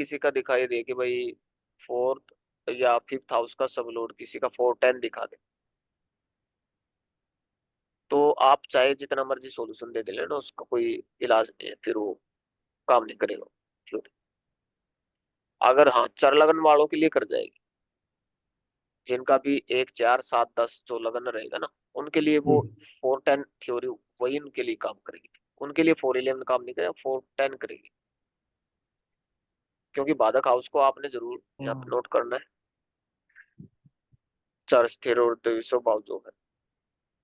किसी का दिखाई दे कि भाई फोर्थ या फिफ्थ हाउस का सब लोड किसी का 410 दिखा दे, तो आप चाहे जितना मर्जी सॉल्यूशन दे दे लेना, उसका कोई इलाज नहीं है, फिर वो काम नहीं करेगा थ्योरी। अगर हाँ चर लगन वालों के लिए कर जाएगी, जिनका भी 1 4 7 10 जो लगन रहेगा ना, उनके लिए वो हम्म, 410 थ्योरी वही उनके लिए काम करेगी। उनके लिए 411 काम नहीं करेगा, 410 करेगी। क्योंकि बाधक हाउस को आपने जरूर यहाँ पे हाँ। नोट करना है। चर स्थिर और द्विसो भाव जो है,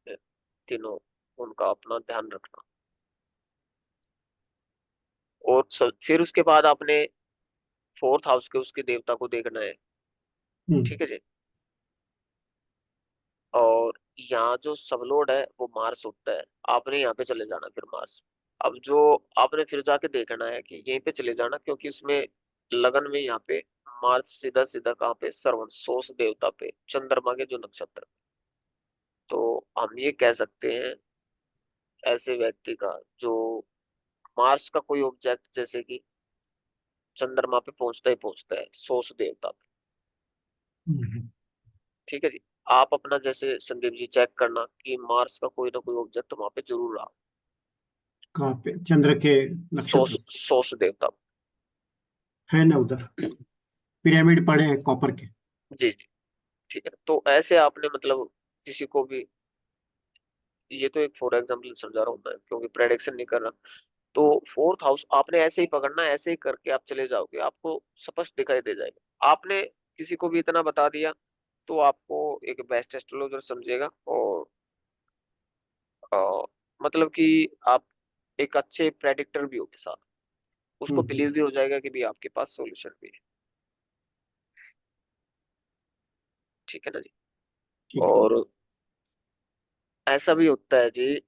ये तीनों, उनका अपना ध्यान रखना। और फिर उसके बाद आपने फोर्थ हाउस के उसके देवता को देखना है। हम्म, ठीक है जी। और यहाँ जो सबलोड है वो मार्स उठता है, आपने यहाँ पे चले जाना फिर मार्स। अब जो आपने फिर जाके देखना है कि यहीं पे चले जाना, क्योंकि उसमें लगन में यहाँ पे मार्स सीधा सीधा कहाँ पे, श्रवण सोस देवता पे, चंद्रमा के जो नक्षत्र। तो हम ये कह सकते हैं ऐसे व्यक्ति का जो मार्स का कोई ऑब्जेक्ट जैसे कि चंद्रमा पे पहुंचता है सोस देवता पे। हम्म। ठीक है जी। आप अपना जैसे संदीप जी चेक करना कि मार्स का कोई ना कोई ऑब्जेक्ट वहां पे जरूर रहा, कहाँ पे? चंद्र के सोस नक्षत्र सोस देवता। है ना उधर? पिरामिड पड़े हैं कॉपर के। जी जी। ठीक है, तो ऐसे आपने मतलब किसी को भी, ये तो एक फॉर एग्जाम्पल समझा रहा हूँ मैं, क्योंकि प्रेडिक्शन नहीं कर रहा। तो फोर्थ हाउस आपने ऐसे ही पकड़ना है, ऐसे ही करके आप चले जाओगे, आपको स्पष्ट दिखाई दे जाएगा। आपने किसी को भी इतना बता दिया तो आपको एक बेस्ट एस्ट्रोलॉजर समझेगा, और मतलब कि आप एक अच्छे प्रेडिक्टर भी हो के साथ, उसको बिलीव भी हो जाएगा कि भी आपके पास सॉल्यूशन भी है। ठीक है ना जी। ठीक है। और ऐसा भी होता है जी,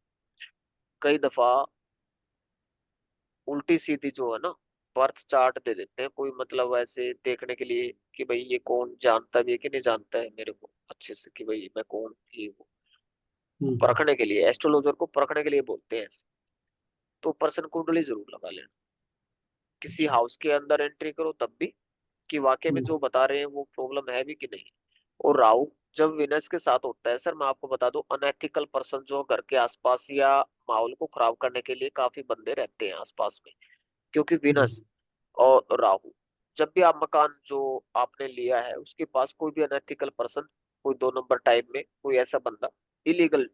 कई दफा उल्टी सीधी जो है ना बर्थ चार्ट दे देते हैं, कोई मतलब ऐसे देखने के लिए कि भाई ये कौन जानता भी है कि नहीं जानता है मेरे को अच्छे से, कि भाई मैं कौन, ये वो हम्म, परखने के लिए, एस्ट्रोलॉजर को परखने के लिए बोलते हैं ऐसे। तो पर्सन कुंडली जरूर लगा लेना, किसी अच्छा। हाउस के अंदर एंट्री करो तब भी, कि वाकई में हम्म, जो बता रहे हैं वो प्रॉब्लम है भी कि नहीं। और राहु जब विनस के साथ होता है, सर मैं आपको बता दूं, अनएथिकल पर्सन जो घर के आसपास या माहौल को खराब करने के लिए काफी बंदे रहते हैं आसपास में। क्योंकि विनस हम्म, और राहु, जब भी आप मकान जो आपने लिया है उसके पास कोई भी अनएथिकल पर्सन, कोई 2 नंबर टाइप में कोई ऐसा बंदा, इलीगल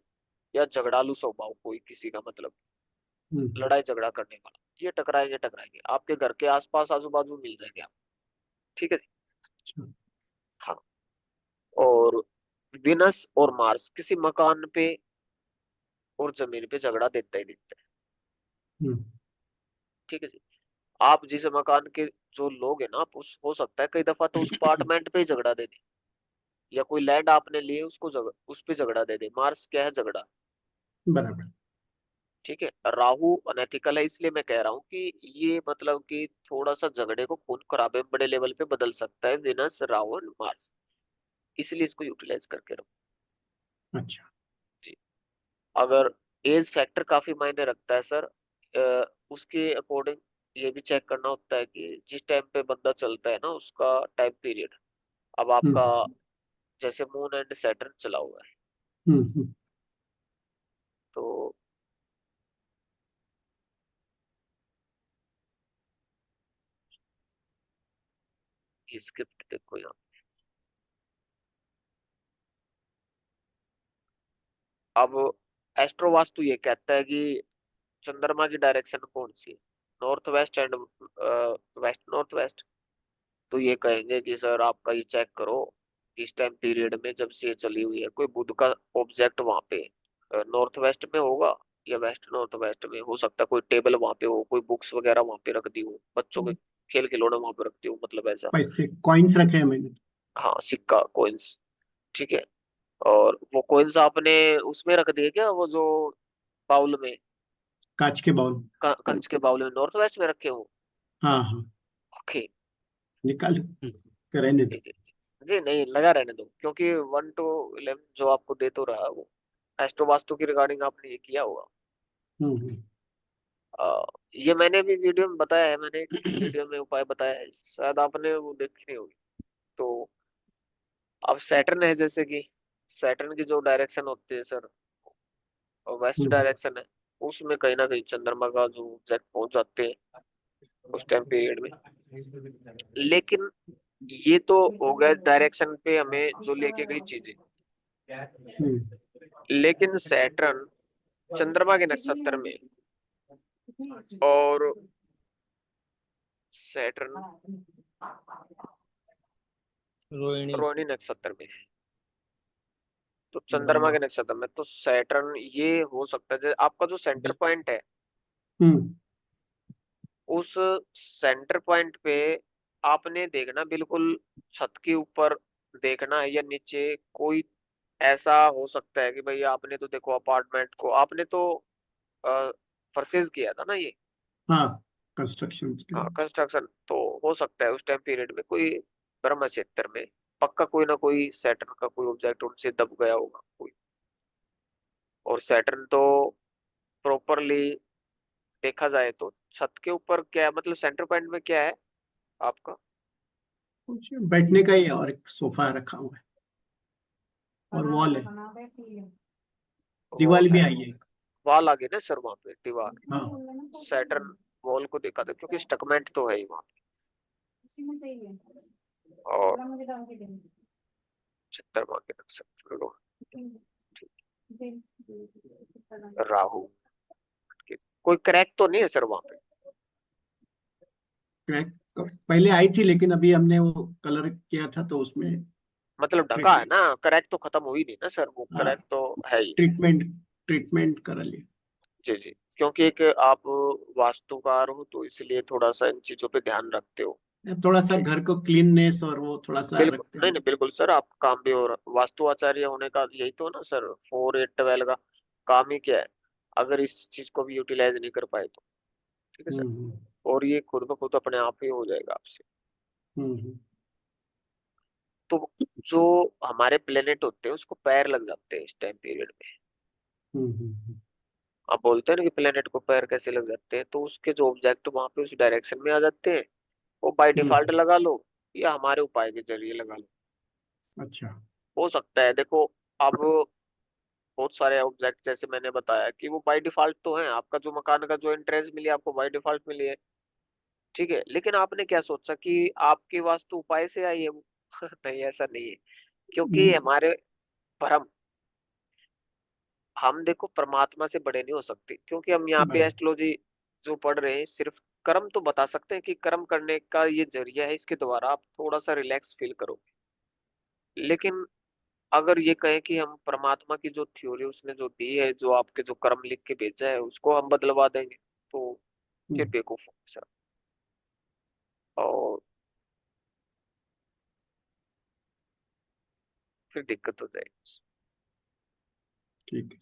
या झगड़ालू स्वभाव कोई किसी का, मतलब हम्म, लड़ाई झगड़ा करने वाला, ये टकराएंगे टकराएंगे आपके घर के आसपास आजू बाजू मिल जाएंगे आप। ठीक है जी। अच्छा। हाँ। और विनस और मार्स किसी मकान पे और जमीन पे झगड़ा देता ही देता है। हम्म, ठीक है जी। आप जिस मकान के जो लोग हैं ना, आप उस हो सकता है कई दफा तो उस अपार्टमेंट पे ही झगड़ा दे दे, या कोई लैंड आपने लिए उसको उस पे झगड़ा दे दे। मार्स क्या है, झगड़ा। बराबर। ठीक है। राहु अनएथिकल है, इसलिए मैं कह रहा हूँ कि ये मतलब कि थोड़ा सा झगड़े को खून खराबे बड़े लेवल पे बदल सकता है विनस राहु और मार्स, इसलिए इसको यूटिलाइज करके रखो। अच्छा। जी। अगर एज फैक्टर काफी मायने रखता है सर, उसके अकॉर्डिंग ये भी चेक करना होता है कि जिस टाइम पे बंदा चलता है ना उसका टाइम पीरियड। अब आपका हम्म, जैसे मून एंड सैटर्न चला हुआ है, हम्म, तो ये स्क्रिप्ट देखो यहाँ। अब एस्ट्रो वास्तु ये कहता है कि चंद्रमा की डायरेक्शन कौन सी है, north west and west north west. तो ये कहेंगे कि सर आपका ये चेक करो, इस टाइम पीरियड में जब से ये चली हुई है कोई बुध का ऑब्जेक्ट वहां पे नॉर्थ वेस्ट में होगा, या वेस्ट नॉर्थ वेस्ट में हो सकता है, कोई टेबल वहां पे हो, कोई बुक्स वगैरह वहां पे रख दी हो, बच्चों के हम्म। खेल खिलौने वहां पे रख दी हो, मतलब ऐसा। पैसे कॉइन्स रखे हैं मैंने। हाँ, सिक्का कोइंस। ठीक है। और वो कोइंस आपने उसमें रख दिए क्या, वो जो बाउल में, कांच के बाउल। कंच के बाउल में नॉर्थ वेस्ट में रखे हो। हाँ हाँ। ओके। निकालो। रहने जी दो। जी। जी नहीं, लगा रहने दो, क्योंकि 1 to 11 जो आपको दे तो रहा है वो एस्ट्रो वास्तु की रिगार्डिंग आपने ये किया होगा। हम्म, ये मैंने भी वीडियो में बताया है, मैंने एक वीडियो में उपाय बताया है, शायद आपने वो देखी नहीं होगी। तो अब सैटर्न है, जैसे कि सैटर्न की जो डायरेक्शन होती है सर, वेस्ट हम्म, डायरेक्शन है, उसमें कहीं ना कहीं चंद्रमा का जो एग्जैक्ट पहुंच जाते हैं उस टाइम पीरियड में। लेकिन ये तो हो गया डायरेक्शन पे हमें जो लेके गई चीजें। हम्म, लेकिन सैटर्न चंद्रमा के नक्षत्र में, और सैटर्न रोहिणी। रोहिणी नक्षत्र में है, तो चंद्रमा हाँ, के नक्षत्र में, तो सैटर्न ये हो सकता है जैसे आपका जो सेंटर पॉइंट है, हम्म, उस सेंटर पॉइंट पे आपने देखना बिल्कुल छत के ऊपर देखना है या नीचे, कोई ऐसा हो सकता है कि भाई आपने तो देखो अपार्टमेंट को आपने तो परचेज किया था ना ये, हाँ, कंस्ट्रक्शन के हाँ लिए। कंस्ट्रक्शन, तो हो सकता है उस टाइम पीरियड में कोई ब्रह्म क्षेत्र में पक्का कोई ना कोई सैटर्न का कोई ऑब्जेक्ट उनसे दब गया होगा कोई। और सैटर्न तो प्रॉपरली देखा जाए तो छत के ऊपर क्या है, मतलब सेंटर पॉइंट में क्या है आपका, कुछ बैठने का ही है और एक सोफा रखा हुआ है और वॉल है। वॉल दीवार भी है, आई है एक। वॉल आ गई ना सर वहां पे दीवार, हाँ। सैटर्न वॉल को देखा था क्योंकि स्टकमेंट तो है ही वहां पे। और चंद्रमा के नक्षत्र लो, राहु के कोई क्रैक तो नहीं है सर वहां पे, क्रैक पहले आई थी लेकिन अभी हमने वो कलर किया था तो उसमें मतलब ढका है ट्रीटमेंट। ना, क्रैक तो खत्म हुई नहीं ना सर, वो हाँ, क्रैक तो है ही। ट्रीटमेंट ट्रीटमेंट करा लिया। जी जी, क्योंकि एक आप वास्तुकार हो तो इसलिए थोड़ा सा इन चीजों पे ध्यान रखते हो। थोड़ा सा ठीक, घर को क्लीननेस और वो थोड़ा सा बिल्कुल, रखते नहीं हैं। नहीं बिल्कुल सर, आपका काम भी हो रहा, वास्तु आचार्य होने का यही तो ना सर, 4 8 12 का काम ही क्या है, अगर इस चीज को भी यूटिलाइज नहीं कर पाए तो। ठीक है सर, हम्म, और ये खुद ब खुद अपने आप ही हो जाएगा आपसे। हम्म, तो जो हमारे प्लेनेट होते हैं उसको पैर लग जाते हैं इस टाइम पीरियड में। हम्म, आप बोलते हैं ना कि प्लेनेट को पैर कैसे लग जाते हैं, तो उसके जो ऑब्जेक्ट वहां पे उस डायरेक्शन में आ जाते हैं, वो बाय डिफॉल्ट हम्म, लगा लो या हमारे उपाय के जरिए लगा लो। अच्छा। हो सकता है देखो, अब बहुत सारे ऑब्जेक्ट जैसे मैंने बताया कि वो बाय डिफॉल्ट तो है, आपका जो मकान का जो एंट्रेंस मिली आपको बाय डिफॉल्ट मिली है, ठीक है, लेकिन आपने क्या सोचा कि आपके वास्तु उपाय से आई है वो नहीं, ऐसा नहीं है, क्योंकि हम्म, हमारे भ्रम, हम देखो परमात्मा से बड़े नहीं हो सकते, क्योंकि हम यहाँ पे बराबर। एस्ट्रोलॉजी जो पढ़ रहे हैं सिर्फ कर्म तो बता सकते हैं कि कर्म करने का ये जरिया है, इसके द्वारा आप थोड़ा सा रिलैक्स फील करोगे। लेकिन अगर ये कहें कि हम परमात्मा की जो थ्योरी उसने जो दी है, जो आपके जो कर्म लिख के भेजा है उसको हम बदलवा देंगे, तो फिर हम्म, बेवकूफ है सर, और फिर दिक्कत हो जाएगी। ठीक है।